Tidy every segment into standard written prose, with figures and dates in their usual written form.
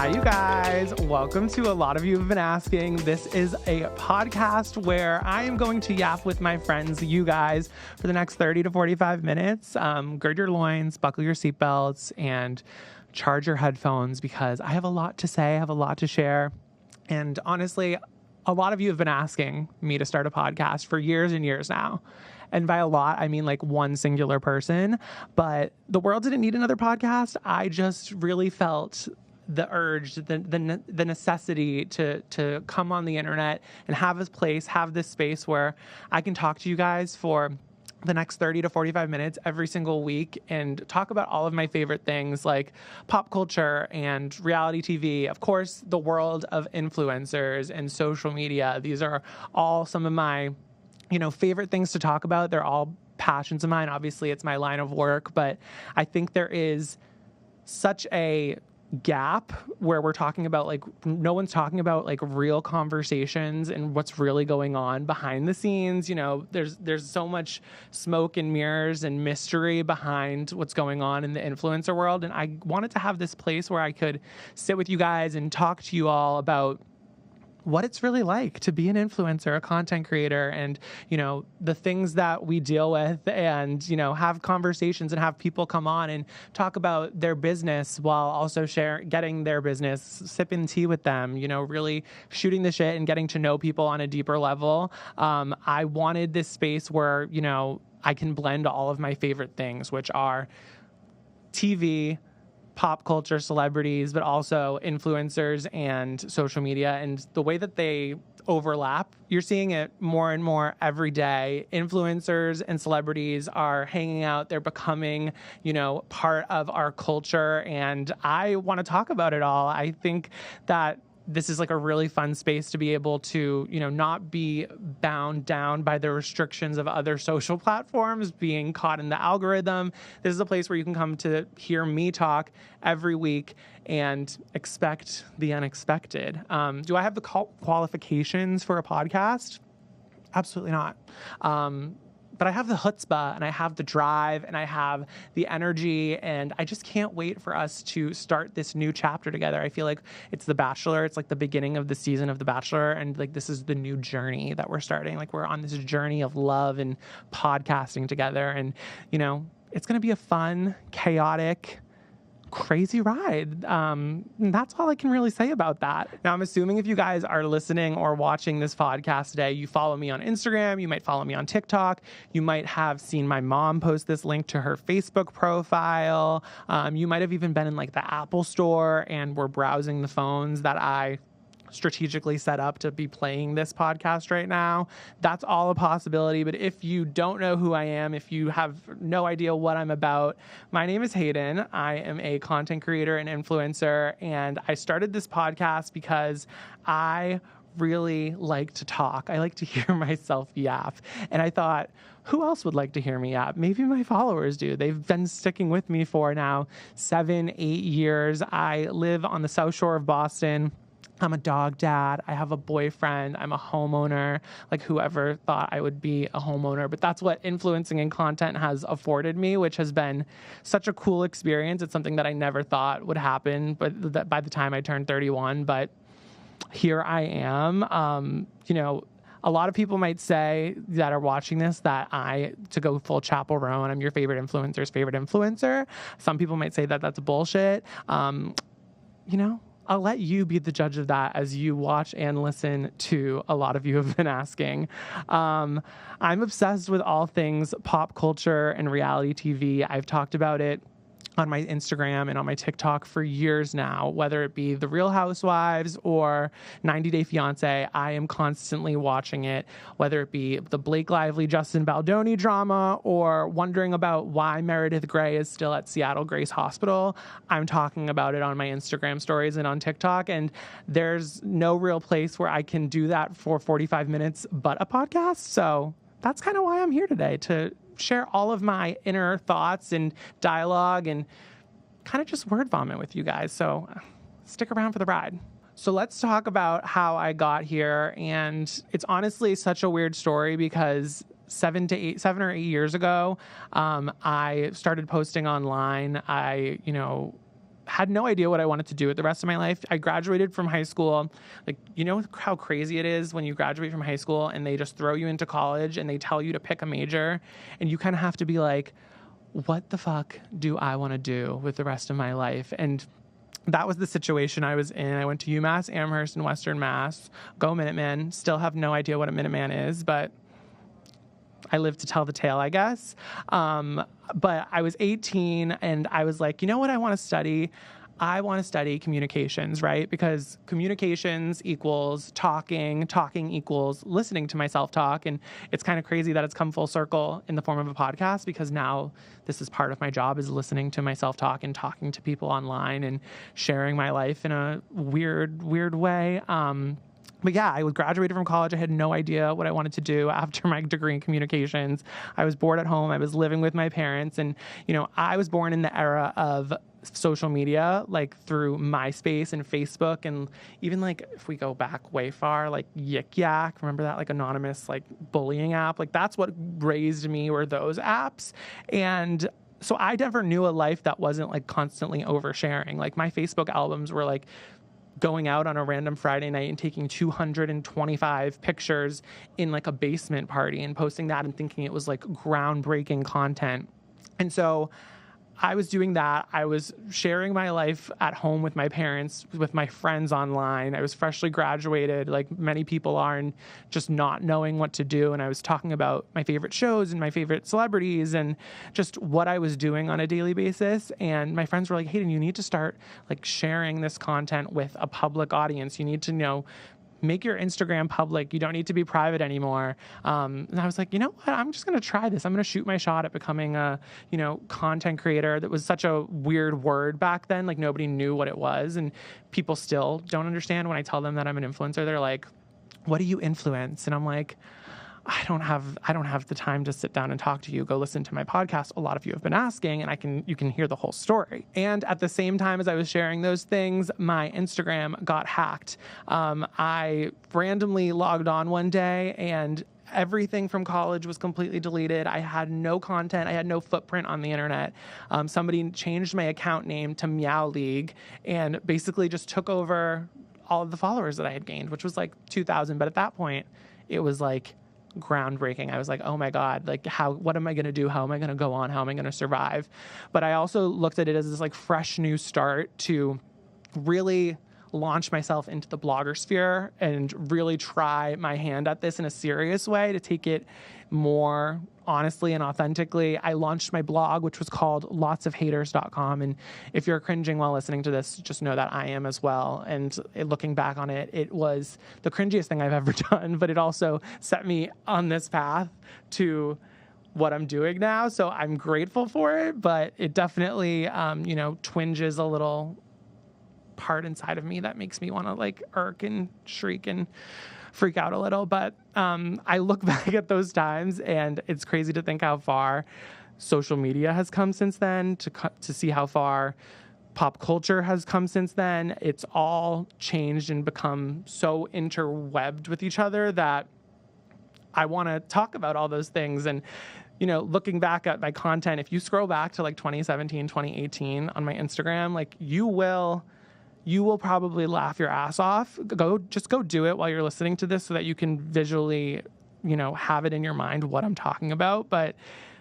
Hi, you guys. Welcome to A Lot of You Have Been Asking. This is a podcast where I am going to yap with my friends, you guys, for the next 30 to 45 minutes. Gird your loins, buckle your seatbelts, and charge your headphones because I have a lot to say, I have a lot to share. And honestly, a lot of you have been asking me to start a podcast for years and years now. And by a lot, I mean like one singular person. But the world didn't need another podcast. I just really felt the urge, the necessity to come on the internet and have this place, have this space where I can talk to you guys for the next 30 to 45 minutes every single week and talk about all of my favorite things like pop culture and reality TV, of course, the world of influencers and social media. These are all some of my, favorite things to talk about. They're all passions of mine. Obviously, it's my line of work, but I think there is such a gap where we're talking about no one's talking about real conversations and what's really going on behind the scenes. There's so much smoke and mirrors and mystery behind what's going on in the influencer world, and I wanted to have this place where I could sit with you guys and talk to you all about what it's really like to be an influencer, a content creator, and, the things that we deal with and, have conversations and have people come on and talk about their business while also getting their business, sipping tea with them, really shooting the shit and getting to know people on a deeper level. I wanted this space where, I can blend all of my favorite things, which are TV, pop culture, celebrities, but also influencers and social media, and the way that they overlap. You're seeing it more and more every day. Influencers and celebrities are hanging out. They're becoming, part of our culture, and I want to talk about it all. I think that this is a really fun space to be able to, not be bound down by the restrictions of other social platforms, being caught in the algorithm. This is a place where you can come to hear me talk every week and expect the unexpected. Do I have the qualifications for a podcast? Absolutely not. But I have the chutzpah, and I have the drive, and I have the energy, and I just can't wait for us to start this new chapter together. I feel like it's The Bachelor. It's the beginning of the season of The Bachelor, and this is the new journey that we're starting. We're on this journey of love and podcasting together, and, it's going to be a fun, chaotic, crazy ride. That's all I can really say about that. Now, I'm assuming if you guys are listening or watching this podcast today, you follow me on Instagram, you might follow me on TikTok, you might have seen my mom post this link to her Facebook profile. You might have even been in the Apple store and were browsing the phones that I strategically set up to be playing this podcast right now. That's all a possibility. But if you don't know who I am, if you have no idea what I'm about, my name is Hayden. I am a content creator and influencer, and I started this podcast because I really like to talk. I like to hear myself yap. And I thought, who else would like to hear me yap? Maybe my followers do. They've been sticking with me for now 7-8 years. I live on the South Shore of Boston. I'm a dog dad. I have a boyfriend. I'm a homeowner. Whoever thought I would be a homeowner, but that's what influencing and content has afforded me, which has been such a cool experience. It's something that I never thought would happen, but that by the time I turned 31, but here I am. A lot of people might say that are watching this that to go full Chappell Roan, I'm your favorite influencer's favorite influencer. Some people might say that that's bullshit. I'll let you be the judge of that as you watch and listen to A Lot of You Have Been Asking. I'm obsessed with all things pop culture and reality TV. I've talked about it on my Instagram and on my TikTok for years now, whether it be The Real Housewives or 90 Day Fiancé. I am constantly watching it, whether it be the Blake Lively, Justin Baldoni drama, or wondering about why Meredith Grey is still at Seattle Grace Hospital. I'm talking about it on my Instagram stories and on TikTok, and there's no real place where I can do that for 45 minutes but a podcast. So that's kind of why I'm here today, to share all of my inner thoughts and dialogue and kind of just word vomit with you guys. So stick around for the ride. So let's talk about how I got here. And it's honestly such a weird story because 7 or 8 years ago, I started posting online. I, had no idea what I wanted to do with the rest of my life. I graduated from high school. Like, you know how crazy it is when you graduate from high school and they just throw you into college and they tell you to pick a major, and you kind of have to be like, what the fuck do I want to do with the rest of my life? And that was the situation I was in. I went to UMass Amherst in Western Mass. Go Minutemen. Still have no idea what a Minuteman is, but I live to tell the tale, I guess. But I was 18 and I was like, you know what I want to study? I want to study communications, right? Because communications equals talking, talking equals listening to myself talk. And it's kind of crazy that it's come full circle in the form of a podcast, because now this is part of my job, is listening to myself talk and talking to people online and sharing my life in a weird way. But yeah, I graduated from college. I had no idea what I wanted to do after my degree in communications. I was bored at home. I was living with my parents. And, you know, I was born in the era of social media, like through MySpace and Facebook. And even like, if we go back way far, like Yik Yak, remember that like anonymous, like bullying app? Like that's what raised me, were those apps. And so I never knew a life that wasn't like constantly oversharing. Like my Facebook albums were like going out on a random Friday night and taking 225 pictures in like a basement party and posting that and thinking it was like groundbreaking content. And so I was doing that. I was sharing my life at home with my parents, with my friends online. I was freshly graduated, like many people are, and just not knowing what to do. And I was talking about my favorite shows and my favorite celebrities and just what I was doing on a daily basis. And my friends were like, Hayden, you need to start like sharing this content with a public audience. You need to make your Instagram public. You don't need to be private anymore. And I was like, you know what? I'm just going to try this. I'm going to shoot my shot at becoming a, content creator. That was such a weird word back then. Like nobody knew what it was. And people still don't understand when I tell them that I'm an influencer. They're like, what do you influence? And I'm like, I don't have the time to sit down and talk to you. Go listen to my podcast. A lot of you have been asking, and you can hear the whole story. And at the same time as I was sharing those things, my Instagram got hacked. I randomly logged on one day and everything from college was completely deleted. I had no content. I had no footprint on the internet. Somebody changed my account name to Meow League and basically just took over all of the followers that I had gained, which was like 2,000. But at that point, it was like groundbreaking. I was like, oh my God, like what am I going to do? How am I going to go on? How am I going to survive? But I also looked at it as this like fresh new start to really launch myself into the blogger sphere and really try my hand at this in a serious way, to take it more honestly and authentically. I launched my blog, which was called lotsofhaters.com. And if you're cringing while listening to this, just know that I am as well. And looking back on it, it was the cringiest thing I've ever done, but it also set me on this path to what I'm doing now. So I'm grateful for it, but it definitely, twinges a little part inside of me that makes me want to like irk and shriek and freak out a little. But I look back at those times and it's crazy to think how far social media has come since then, to see how far pop culture has come since then. It's all changed and become so interwebbed with each other that I want to talk about all those things. And looking back at my content, if you scroll back to like 2017, 2018 on my Instagram, like you will probably laugh your ass off. Go do it while you're listening to this so that you can visually, have it in your mind what I'm talking about. But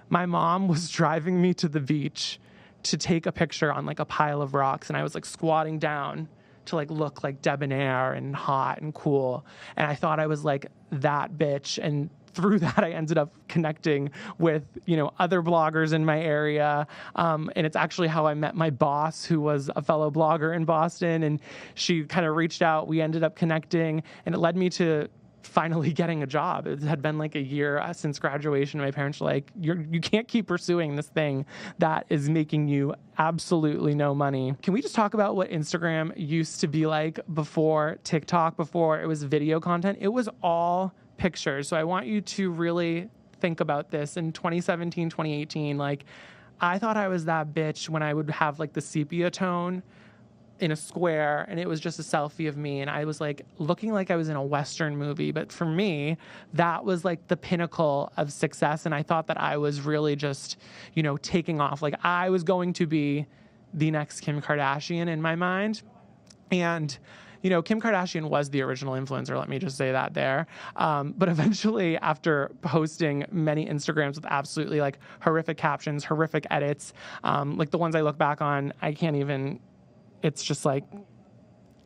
my mom was driving me to the beach to take a picture on like a pile of rocks. And I was like squatting down to like look like debonair and hot and cool. And I thought I was like that bitch. And through that, I ended up connecting with, other bloggers in my area. And it's actually how I met my boss, who was a fellow blogger in Boston. And she kind of reached out. We ended up connecting, and it led me to finally getting a job. It had been like a year since graduation. My parents were like, you can't keep pursuing this thing that is making you absolutely no money. Can we just talk about what Instagram used to be like before TikTok, before it was video content? It was all pictures. So I want you to really think about this. In 2017, 2018, like I thought I was that bitch when I would have like the sepia tone in a square and it was just a selfie of me and I was like looking like I was in a Western movie. But for me, that was like the pinnacle of success. And I thought that I was really just, taking off. Like I was going to be the next Kim Kardashian in my mind. And, Kim Kardashian was the original influencer. Let me just say that there. But eventually, after posting many Instagrams with absolutely like horrific captions, horrific edits, like the ones I look back on, it's just like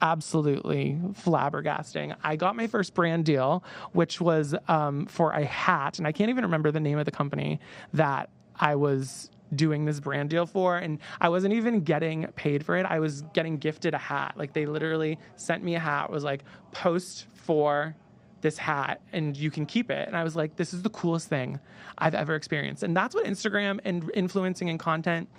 absolutely flabbergasting. I got my first brand deal, which was for a hat. And I can't even remember the name of the company that I was doing this brand deal for, and I wasn't even getting paid for it. I was getting gifted a hat. Like, they literally sent me a hat, was like, post for this hat and you can keep it. And I was like, this is the coolest thing I've ever experienced. And that's what Instagram and influencing and content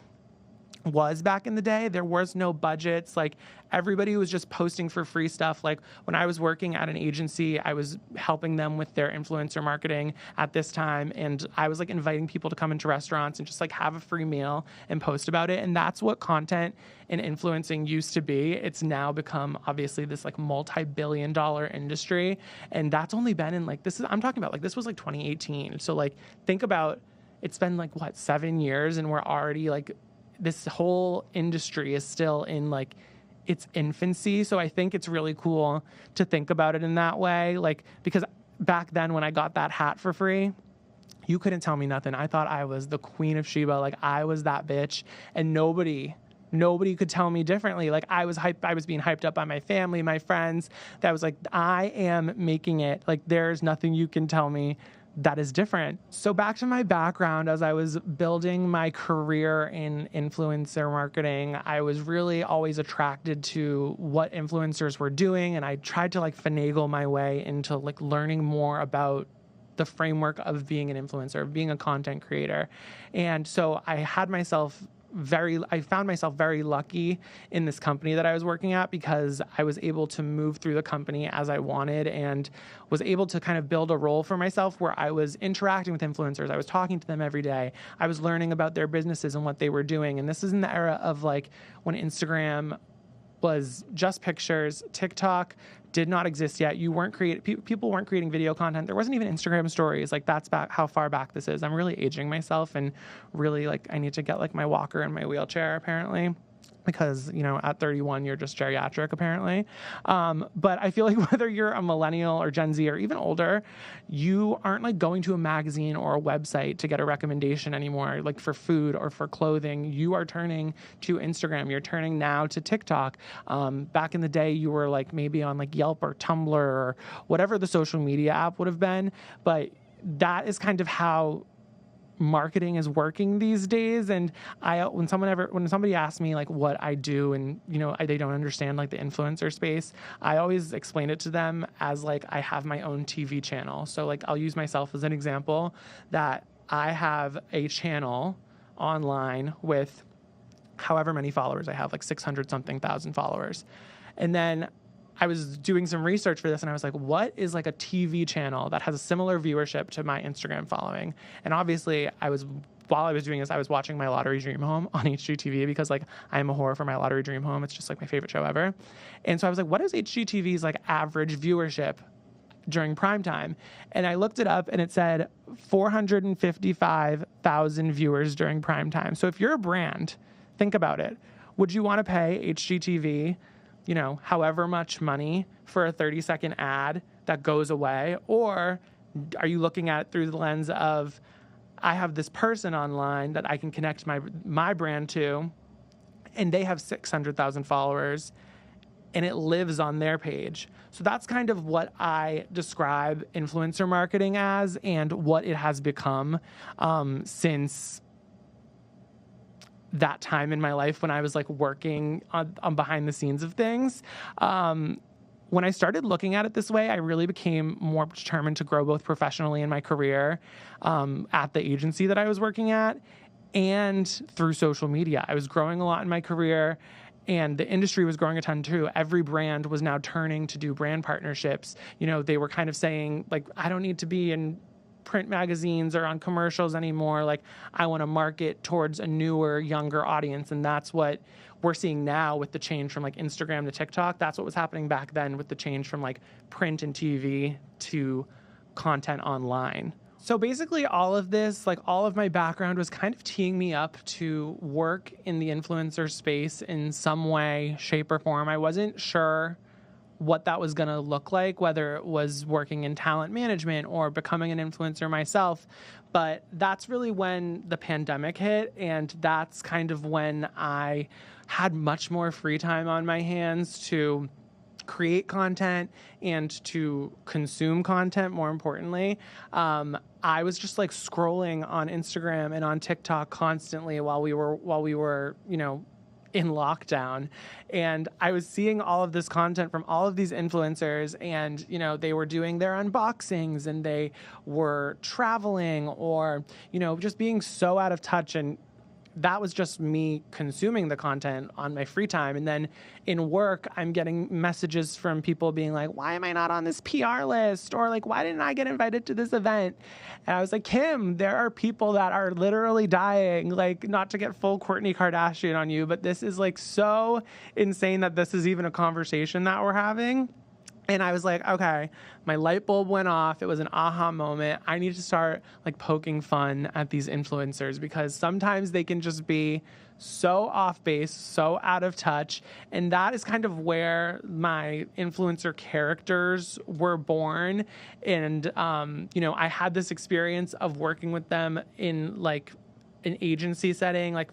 was back in the day. There was no budgets. Like, everybody was just posting for free stuff. Like, when I was working at an agency, I was helping them with their influencer marketing at this time. And I was like inviting people to come into restaurants and just like have a free meal and post about it. And that's what content and influencing used to be. It's now become obviously this like multi-billion-dollar industry. And that's only been in like, I'm talking about like, this was like 2018. So like, think about, it's been like what, 7 years, and we're already like, this whole industry is still in like its infancy. So I think it's really cool to think about it in that way. Like, because back then when I got that hat for free, you couldn't tell me nothing. I thought I was the queen of Sheba. Like, I was that bitch, and nobody could tell me differently. Like, I was being hyped up by my family, my friends. That was like, I am making it. Like, there's nothing you can tell me that is different. So back to my background, as I was building my career in influencer marketing, I was really always attracted to what influencers were doing. And I tried to like finagle my way into like learning more about the framework of being an influencer, of being a content creator. And so I found myself very lucky in this company that I was working at, because I was able to move through the company as I wanted and was able to kind of build a role for myself where I was interacting with influencers. I was talking to them every day. I was learning about their businesses and what they were doing. And this is in the era of like when Instagram was just pictures. TikTok did not exist yet. People weren't creating video content. There wasn't even Instagram stories. Like, that's back how far back this is. I'm really aging myself, and really like I need to get like my walker and my wheelchair apparently, because, at 31, you're just geriatric, apparently. But I feel like whether you're a millennial or Gen Z or even older, you aren't like going to a magazine or a website to get a recommendation anymore, like for food or for clothing. You are turning to Instagram. You're turning now to TikTok. Back in the day, you were like maybe on like Yelp or Tumblr or whatever the social media app would have been. But that is kind of how marketing is working these days. And when somebody asks me like what I do, and they don't understand like the influencer space, I always explain it to them as like I have my own TV channel. So like I'll use myself as an example, that I have a channel online with however many followers I have, like 600 something thousand followers. And then I was doing some research for this, and I was like, what is like a TV channel that has a similar viewership to my Instagram following? And obviously while I was doing this, I was watching My Lottery Dream Home on HGTV, because like I am a whore for My Lottery Dream Home. It's just like my favorite show ever. And so I was like, what is HGTV's like average viewership during prime time? And I looked it up, and it said 455,000 viewers during prime time. So if you're a brand, think about it. Would you want to pay HGTV however much money for a 30-second ad that goes away? Or are you looking at it through the lens of, I have this person online that I can connect my brand to, and they have 600,000 followers, and it lives on their page? So that's kind of what I describe influencer marketing as, and what it has become since that time in my life when I was like working on behind the scenes of things. When I started looking at it this way, I really became more determined to grow both professionally in my career at the agency that I was working at, and through social media. I was growing a lot in my career, and the industry was growing a ton too. Every brand was now turning to do brand partnerships. They were kind of saying like, I don't need to be in print magazines or on commercials anymore. Like, I want to market towards a newer, younger audience. And that's what we're seeing now with the change from like Instagram to TikTok. That's what was happening back then with the change from like print and TV to content online, So basically all of this, like all of my background was kind of teeing me up to work in the influencer space in some way, shape, or form. I wasn't sure what that was going to look like, whether it was working in talent management or becoming an influencer myself. But that's really when the pandemic hit, and that's kind of when I had much more free time on my hands to create content and to consume content, more importantly. I was just like scrolling on Instagram and on TikTok constantly while we were, in lockdown. And I was seeing all of this content from all of these influencers, and, they were doing their unboxings and they were traveling or, just being so out of touch. And that was just me consuming the content on my free time. And then in work, I'm getting messages from people being like, why am I not on this PR list? Or like, why didn't I get invited to this event? And I was like, Kim, there are people that are literally dying, like, not to get full Kourtney Kardashian on you, but this is like so insane that this is even a conversation that we're having. And I was like, okay, my light bulb went off. It was an aha moment. I need to start like poking fun at these influencers, because sometimes they can just be so off base, so out of touch. And that is kind of where my influencer characters were born. And, I had this experience of working with them in like an agency setting, like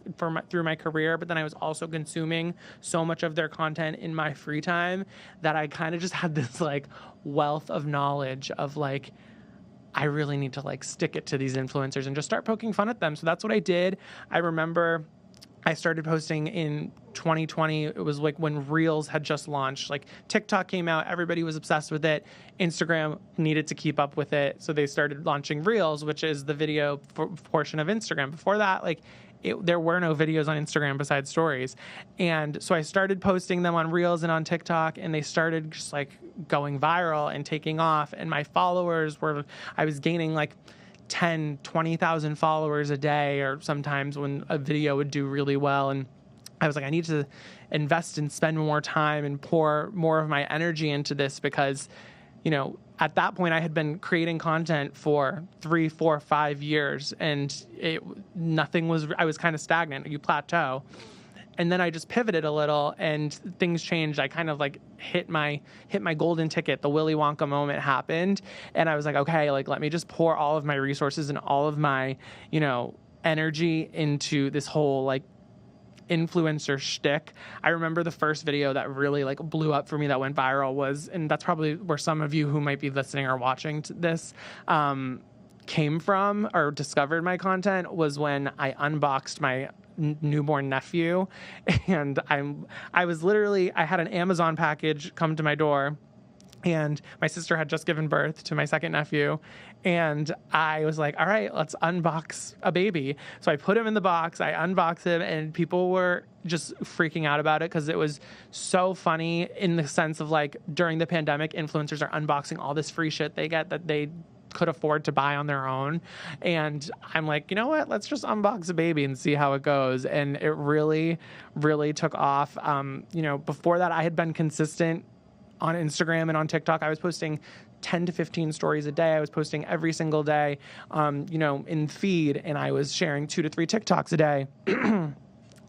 through my career, but then I was also consuming so much of their content in my free time that I kind of just had this like wealth of knowledge of like, I really need to like stick it to these influencers and just start poking fun at them. So that's what I did. I remember I started posting in 2020. It was like when Reels had just launched. Like TikTok came out, everybody was obsessed with it. Instagram needed to keep up with it, so they started launching Reels, which is the video portion of Instagram. Before that, there were no videos on Instagram besides stories. And so I started posting them on Reels and on TikTok, and they started just like going viral and taking off. And my followers I was gaining like 10, 20,000 followers a day, or sometimes when a video would do really well. And I was like, I need to invest and spend more time and pour more of my energy into this, because, at that point I had been creating content for 3, 4, 5 years, and I was kind of stagnant. You plateau. And then I just pivoted a little and things changed. I kind of like hit my golden ticket. The Willy Wonka moment happened. And I was like, okay, like, let me just pour all of my resources and all of my, energy into this whole like influencer shtick. I remember the first video that really like blew up for me, that went viral, was, and that's probably where some of you who might be listening or watching this, came from or discovered my content, was when I unboxed my newborn nephew. And I had an Amazon package come to my door, and my sister had just given birth to my second nephew. And I was like, all right, let's unbox a baby. So I put him in the box, I unboxed him, and people were just freaking out about it, because it was so funny in the sense of like, during the pandemic, influencers are unboxing all this free shit they get that they could afford to buy on their own. And I'm like, you know what, let's just unbox a baby and see how it goes. And it really, really took off. Before that, I had been consistent on Instagram and on TikTok. I was posting 10 to 15 stories a day. I was posting every single day, in feed, and I was sharing 2 to 3 TikToks a day.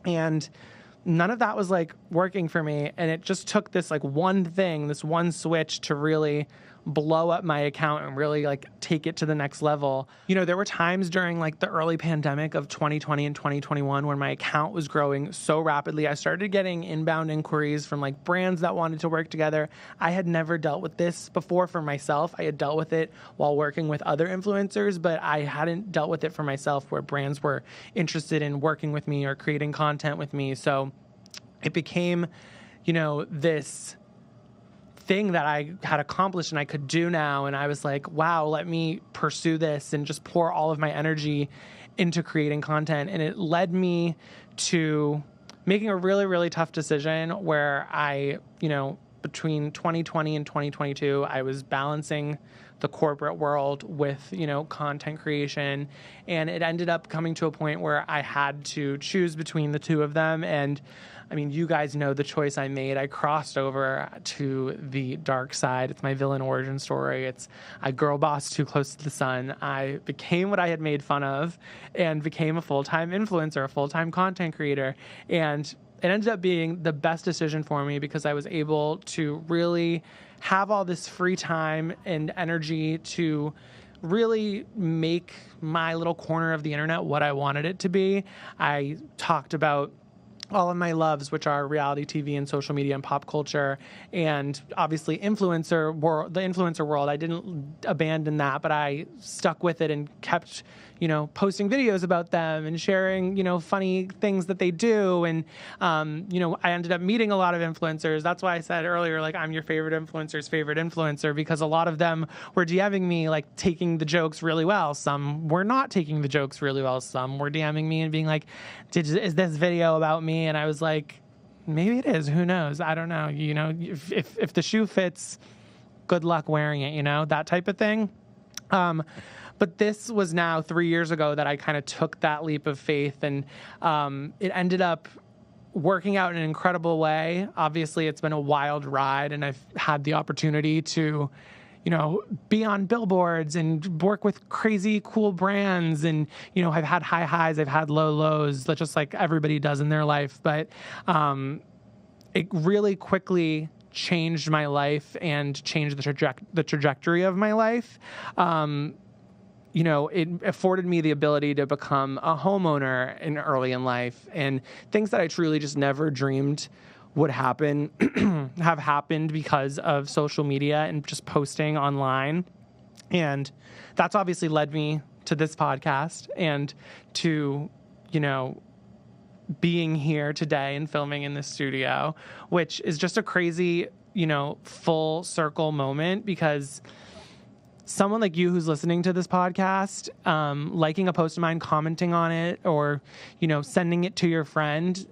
And none of that was like working for me. And it just took this like one thing, this one switch, to really blow up my account and really like take it to the next level. There were times during like the early pandemic of 2020 and 2021 when my account was growing so rapidly. I started getting inbound inquiries from like brands that wanted to work together. I had never dealt with this before for myself. I had dealt with it while working with other influencers, but I hadn't dealt with it for myself, where brands were interested in working with me or creating content with me. So it became, this thing that I had accomplished and I could do now. And I was like, wow, let me pursue this and just pour all of my energy into creating content. And it led me to making a really, really tough decision where I, between 2020 and 2022, I was balancing the corporate world with, content creation. And it ended up coming to a point where I had to choose between the two of them. And I mean, you guys know the choice I made. I crossed over to the dark side. It's my villain origin story. I girl bossed too close to the sun. I became what I had made fun of and became a full-time influencer, a full-time content creator. And it ended up being the best decision for me because I was able to really have all this free time and energy to really make my little corner of the internet what I wanted it to be. I talked about all of my loves, which are reality TV and social media and pop culture, and obviously the influencer world. I didn't abandon that, but I stuck with it and kept, posting videos about them and sharing, funny things that they do. And, I ended up meeting a lot of influencers. That's why I said earlier, like, I'm your favorite influencer's favorite influencer, because a lot of them were DMing me, like, taking the jokes really well. Some were not taking the jokes really well. Some were DMing me and being like, is this video about me? And I was like, maybe it is. Who knows? I don't know. If the shoe fits, good luck wearing it, that type of thing. But this was now 3 years ago that I kind of took that leap of faith, and it ended up working out in an incredible way. Obviously, it's been a wild ride, and I've had the opportunity to, be on billboards and work with crazy cool brands. And, I've had high highs, I've had low lows, just like everybody does in their life. But it really quickly changed my life and changed the trajectory of my life. It afforded me the ability to become a homeowner early in life, and things that I truly just never dreamed would happen have happened because of social media and just posting online. And that's obviously led me to this podcast and to, being here today and filming in the studio, which is just a crazy, full circle moment, because someone like you who's listening to this podcast, liking a post of mine, commenting on it, or, sending it to your friend,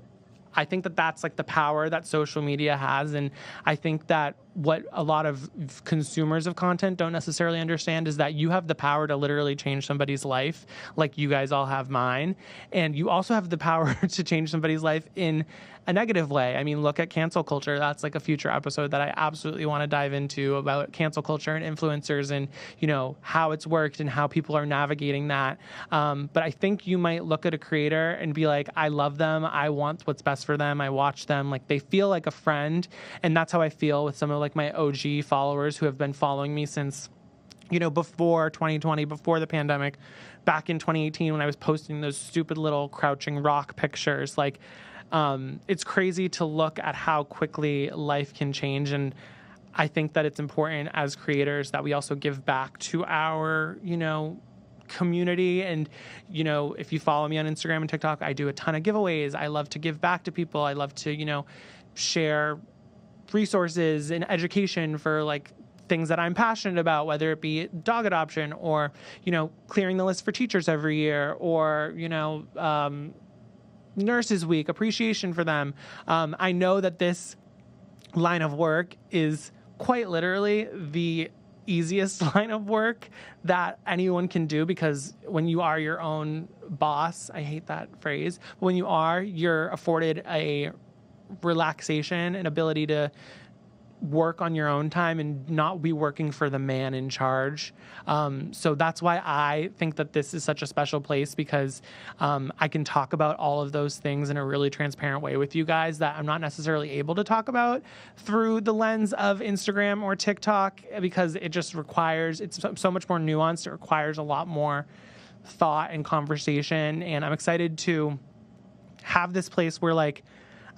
I think that that's like the power that social media has. And I think that what a lot of consumers of content don't necessarily understand is that you have the power to literally change somebody's life, like you guys all have mine. And you also have the power to change somebody's life in a negative way. I mean, look at cancel culture. That's like a future episode that I absolutely want to dive into, about cancel culture and influencers and, how it's worked and how people are navigating that. But I think you might look at a creator and be like, I love them. I want what's best for them. I watch them. Like, they feel like a friend. And that's how I feel with some of like my OG followers who have been following me since, before 2020, before the pandemic, back in 2018, when I was posting those stupid little crouching rock pictures. Like, it's crazy to look at how quickly life can change. And I think that it's important as creators that we also give back to our, community. And, if you follow me on Instagram and TikTok, I do a ton of giveaways. I love to give back to people. I love to, share resources and education for like things that I'm passionate about, whether it be dog adoption or, clearing the list for teachers every year, or, Nurses Week, appreciation for them. I know that this line of work is quite literally the easiest line of work that anyone can do, because when you are your own boss, I hate that phrase, but when you're afforded a relaxation and ability to work on your own time and not be working for the man in charge. So that's why I think that this is such a special place, because I can talk about all of those things in a really transparent way with you guys that I'm not necessarily able to talk about through the lens of Instagram or TikTok, because it just requires, it's so much more nuanced. It requires a lot more thought and conversation. And I'm excited to have this place where like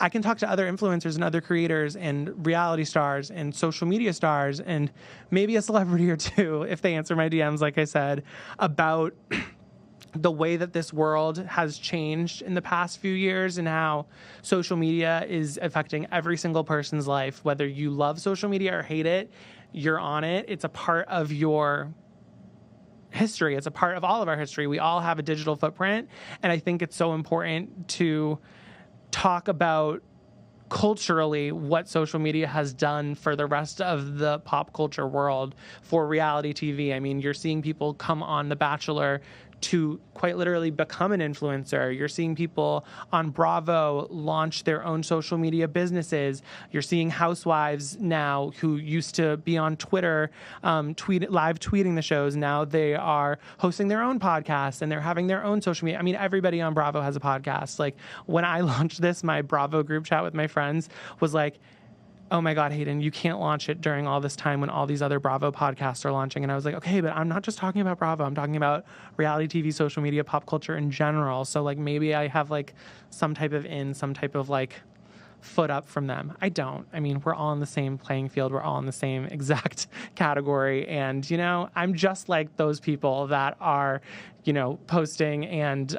I can talk to other influencers and other creators and reality stars and social media stars and maybe a celebrity or two, if they answer my DMs, like I said, about the way that this world has changed in the past few years and how social media is affecting every single person's life. Whether you love social media or hate it, you're on it. It's a part of your history. It's a part of all of our history. We all have a digital footprint. And I think it's so important to talk about culturally what social media has done for the rest of the pop culture world for reality TV. I mean, you're seeing people come on The Bachelor to quite literally become an influencer. You're seeing people on Bravo launch their own social media businesses. You're seeing housewives now who used to be on Twitter, live tweeting the shows. Now they are hosting their own podcasts and they're having their own social media. I mean, everybody on Bravo has a podcast. Like when I launched this, my Bravo group chat with my friends was like, oh my God, Hayden, you can't launch it during all this time when all these other Bravo podcasts are launching. And I was like, okay, but I'm not just talking about Bravo. I'm talking about reality TV, social media, pop culture in general. So like maybe I have like some type of like foot up from them. I don't. I mean, we're all in the same playing field. We're all in the same exact category. And, you know, I'm just like those people that are, you know, posting and,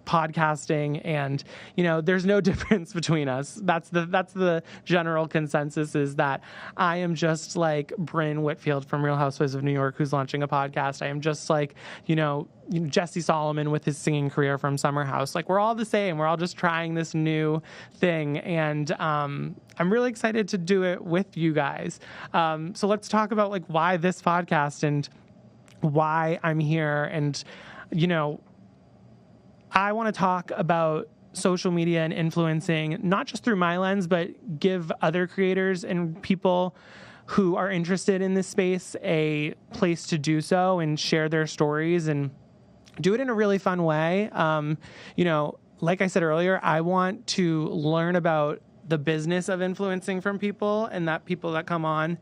podcasting, and you know, there's no difference between us. That's the general consensus, is that I am just like Brynn Whitfield from Real Housewives of New York, who's launching a podcast. I am just like, you know, Jesse Solomon with his singing career from Summer House. Like we're all the same. We're all just trying this new thing, and I'm really excited to do it with you guys. So let's talk about like why this podcast and why I'm here. And you know, I want to talk about social media and influencing, not just through my lens, but give other creators and people who are interested in this space a place to do so and share their stories and do it in a really fun way. You know, like I said earlier, I want to learn about the business of influencing from people, and that people that come on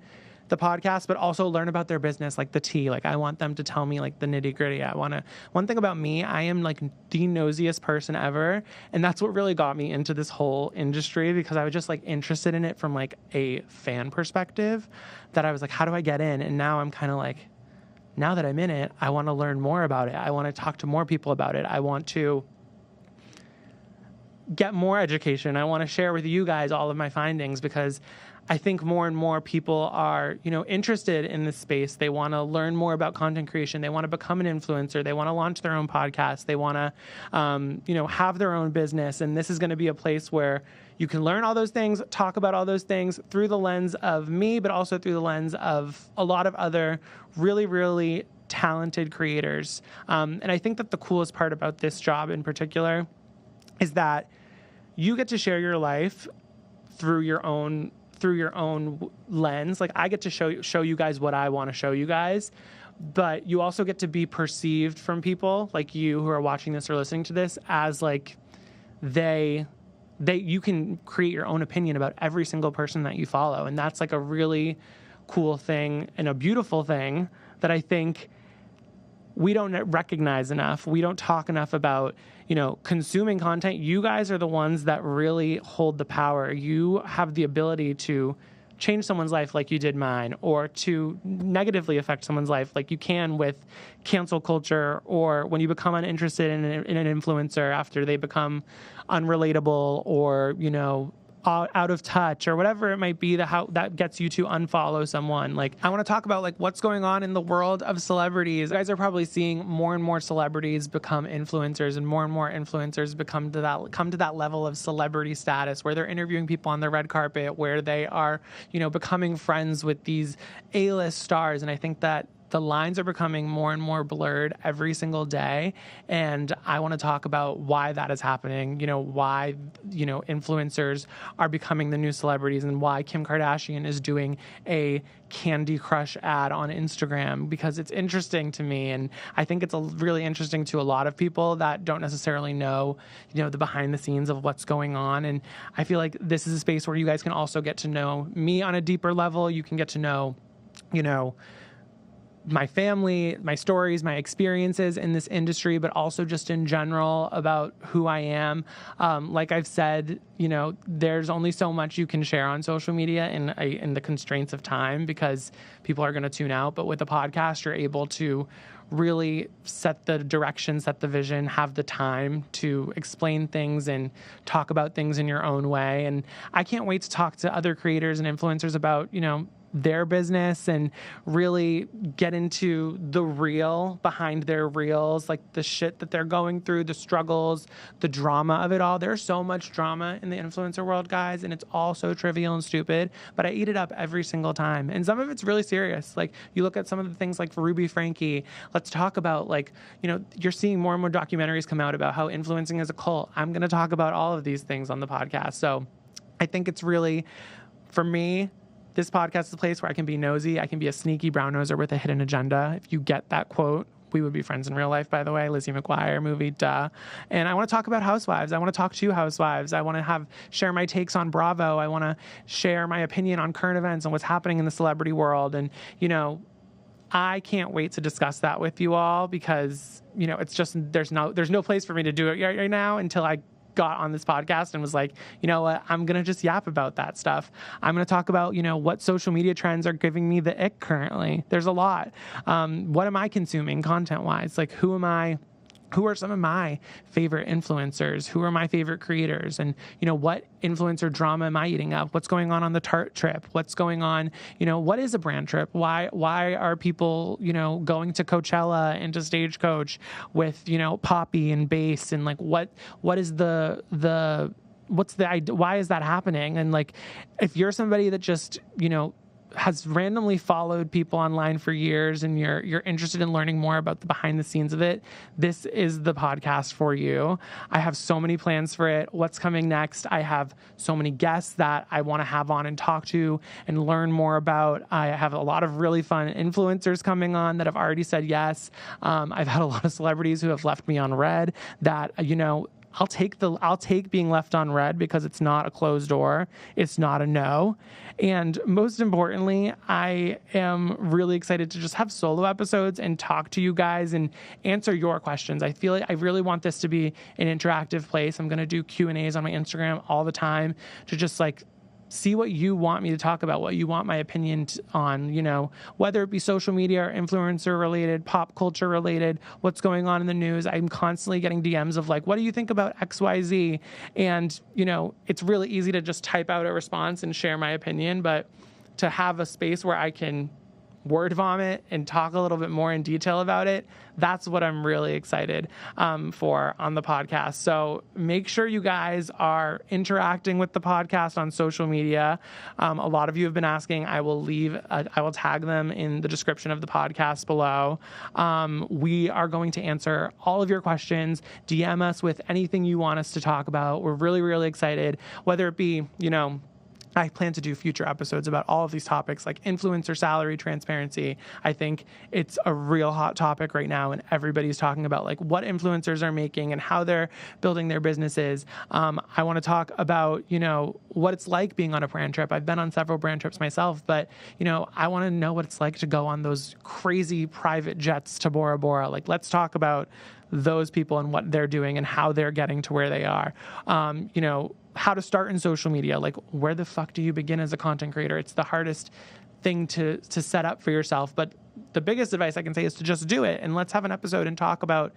the podcast, but also learn about their business, like the tea. Like I want them to tell me like the nitty gritty. One thing about me, I am like the nosiest person ever. And that's what really got me into this whole industry, because I was just like interested in it from like a fan perspective, that I was like, how do I get in? And now I'm kind of like, now that I'm in it, I want to learn more about it. I want to talk to more people about it. I want to get more education. I want to share with you guys all of my findings, because I think more and more people are, you know, interested in this space. They want to learn more about content creation. They want to become an influencer. They want to launch their own podcast. They want to, you know, have their own business. And this is going to be a place where you can learn all those things, talk about all those things through the lens of me, but also through the lens of a lot of other really, really talented creators. And I think that the coolest part about this job in particular is that you get to share your life through your own lens. Like I get to show you guys what I want to show you guys, but you also get to be perceived from people like you who are watching this or listening to this as like you can create your own opinion about every single person that you follow. And that's like a really cool thing and a beautiful thing that I think we don't recognize enough. We don't talk enough about, you know, consuming content. You guys are the ones that really hold the power. You have the ability to change someone's life like you did mine, or to negatively affect someone's life like you can with cancel culture, or when you become uninterested in an influencer after they become unrelatable, or, you know, out of touch, or whatever it might be, that gets you to unfollow someone. Like I want to talk about like what's going on in the world of celebrities. You guys are probably seeing more and more celebrities become influencers, and more influencers come to that level of celebrity status where they're interviewing people on the red carpet, where they are, you know, becoming friends with these A-list stars. And I think that the lines are becoming more and more blurred every single day. And I want to talk about why that is happening, you know, why, you know, influencers are becoming the new celebrities, and why Kim Kardashian is doing a Candy Crush ad on Instagram, because it's interesting to me. And I think it's really interesting to a lot of people that don't necessarily know, you know, the behind the scenes of what's going on. And I feel like this is a space where you guys can also get to know me on a deeper level. You can get to know, you know, my family, my stories, my experiences in this industry, but also just in general about who I am. Like I've said, you know, there's only so much you can share on social media in the constraints of time, because people are going to tune out. But with a podcast, you're able to really set the direction, set the vision, have the time to explain things and talk about things in your own way. And I can't wait to talk to other creators and influencers about, you know, their business and really get into the real behind their reels, like the shit that they're going through, the struggles, the drama of it all. There's so much drama in the influencer world, guys, and it's all so trivial and stupid, but I eat it up every single time. And some of it's really serious. Like, you look at some of the things like Ruby Frankie. Let's talk about, like, you know, you're seeing more and more documentaries come out about how influencing is a cult. I'm going to talk about all of these things on the podcast. So I think it's really, for me, this podcast is a place where I can be nosy. I can be a sneaky brown noser with a hidden agenda. If you get that quote, we would be friends in real life, by the way. Lizzie McGuire movie, duh. And I want to talk about housewives. I want to talk to housewives. I want to share my takes on Bravo. I want to share my opinion on current events and what's happening in the celebrity world. And, you know, I can't wait to discuss that with you all because, you know, it's just, there's no place for me to do it right now until I got on this podcast and was like, you know what, I'm going to just yap about that stuff. I'm going to talk about, you know, what social media trends are giving me the ick currently. There's a lot. What am I consuming content-wise? Like, who are some of my favorite influencers? Who are my favorite creators? And, you know, what influencer drama am I eating up? What's going on the Tarte trip? What's going on? You know, what is a brand trip? Why are people, you know, going to Coachella and to Stagecoach with, you know, Poppy and Bass? And like, what is what's the idea? Why is that happening? And like, if you're somebody that just, you know, has randomly followed people online for years and you're interested in learning more about the behind the scenes of it, this is the podcast for you. I have so many plans for it. What's coming next? I have so many guests that I want to have on and talk to and learn more about. I have a lot of really fun influencers coming on that have already said yes. I've had a lot of celebrities who have left me on red that, you know, I'll take being left on red because it's not a closed door. It's not a no. And most importantly, I am really excited to just have solo episodes and talk to you guys and answer your questions. I feel like I really want this to be an interactive place. I'm going to do Q&As on my Instagram all the time to just like see what you want me to talk about, what you want my opinion on, you know, whether it be social media or influencer related, pop culture related, what's going on in the news. I'm constantly getting DMs of like, what do you think about XYZ? And, you know, it's really easy to just type out a response and share my opinion, but to have a space where I can word vomit and talk a little bit more in detail about it, that's what I'm really excited for on the podcast. So make sure you guys are interacting with the podcast on social media. A lot of you have been asking. I will tag them in the description of the podcast below. We are going to answer all of your questions. DM us with anything you want us to talk about. We're really, really excited, whether it be, you know, I plan to do future episodes about all of these topics like influencer salary transparency. I think it's a real hot topic right now, and everybody's talking about like what influencers are making and how they're building their businesses. I want to talk about, you know, what it's like being on a brand trip. I've been on several brand trips myself, but, you know, I want to know what it's like to go on those crazy private jets to Bora Bora. Like, let's talk about those people and what they're doing and how they're getting to where they are. You know, how to start in social media. Like, where the fuck do you begin as a content creator? It's the hardest thing to set up for yourself. But the biggest advice I can say is to just do it. And let's have an episode and talk about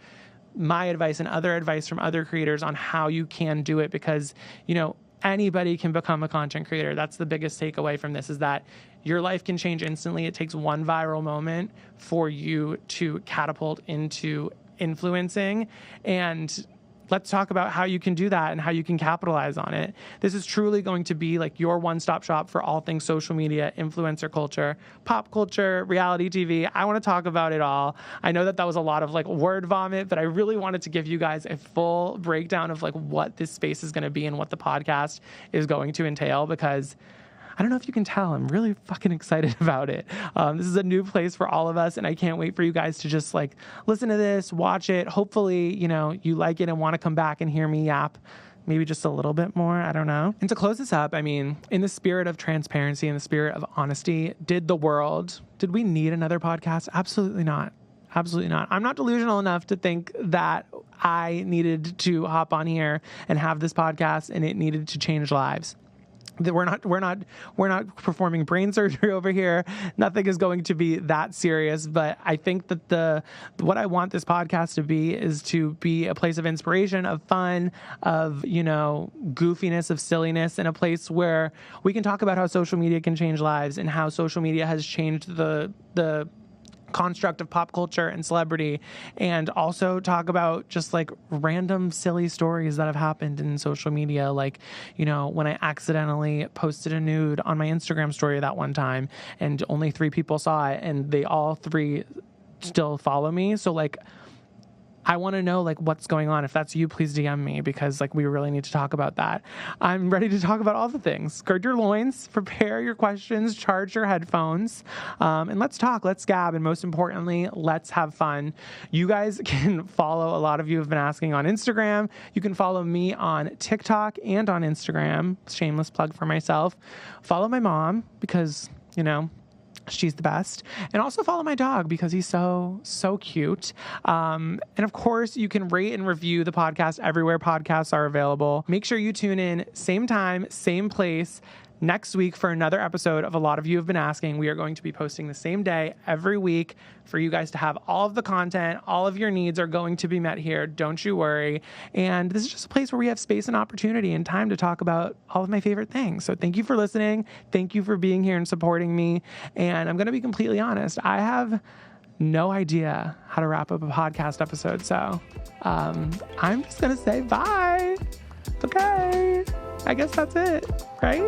my advice and other advice from other creators on how you can do it, because, you know, anybody can become a content creator. That's the biggest takeaway from this, is that your life can change instantly. It takes one viral moment for you to catapult into influencing. And let's talk about how you can do that and how you can capitalize on it. This is truly going to be like your one-stop shop for all things social media, influencer culture, pop culture, reality TV. I want to talk about it all. I know that was a lot of like word vomit, but I really wanted to give you guys a full breakdown of like what this space is going to be and what the podcast is going to entail, because I don't know if you can tell, I'm really fucking excited about it. This is a new place for all of us, and I can't wait for you guys to just like listen to this, watch it. Hopefully, you know, you like it and want to come back and hear me yap maybe just a little bit more. I don't know. And to close this up, I mean, in the spirit of transparency, in the spirit of honesty, did we need another podcast? Absolutely not. Absolutely not. I'm not delusional enough to think that I needed to hop on here and have this podcast and it needed to change lives. we're not performing brain surgery over here. Nothing is going to be that serious, but I think that what I want this podcast to be is to be a place of inspiration, of fun, of, goofiness, of silliness, and a place where we can talk about how social media can change lives and how social media has changed the construct of pop culture and celebrity, and also talk about just like random silly stories that have happened in social media. Like, when I accidentally posted a nude on my Instagram story that one time and only 3 people saw it, and they all 3 still follow me. So like, I want to know like what's going on. If that's you, please DM me, because like we really need to talk about that. I'm ready to talk about all the things. Gird your loins, prepare your questions, charge your headphones, and let's talk, let's gab, and most importantly, let's have fun. You guys can follow, a lot of you have been asking, on Instagram. You can follow me on TikTok and on Instagram. Shameless plug for myself. Follow my mom because, she's the best. And also follow my dog because he's so cute. And of course, you can rate and review the podcast everywhere podcasts are available. Make sure you tune in, same time, same place, next week for another episode of A Lot of You Have Been Asking. We are going to be posting the same day every week for you guys to have all of the content. All of your needs are going to be met here. Don't you worry. And this is just a place where we have space and opportunity and time to talk about all of my favorite things. So thank you for listening. Thank you for being here and supporting me. And I'm going to be completely honest. I have no idea how to wrap up a podcast episode. So I'm just going to say bye. Okay. I guess that's it, right?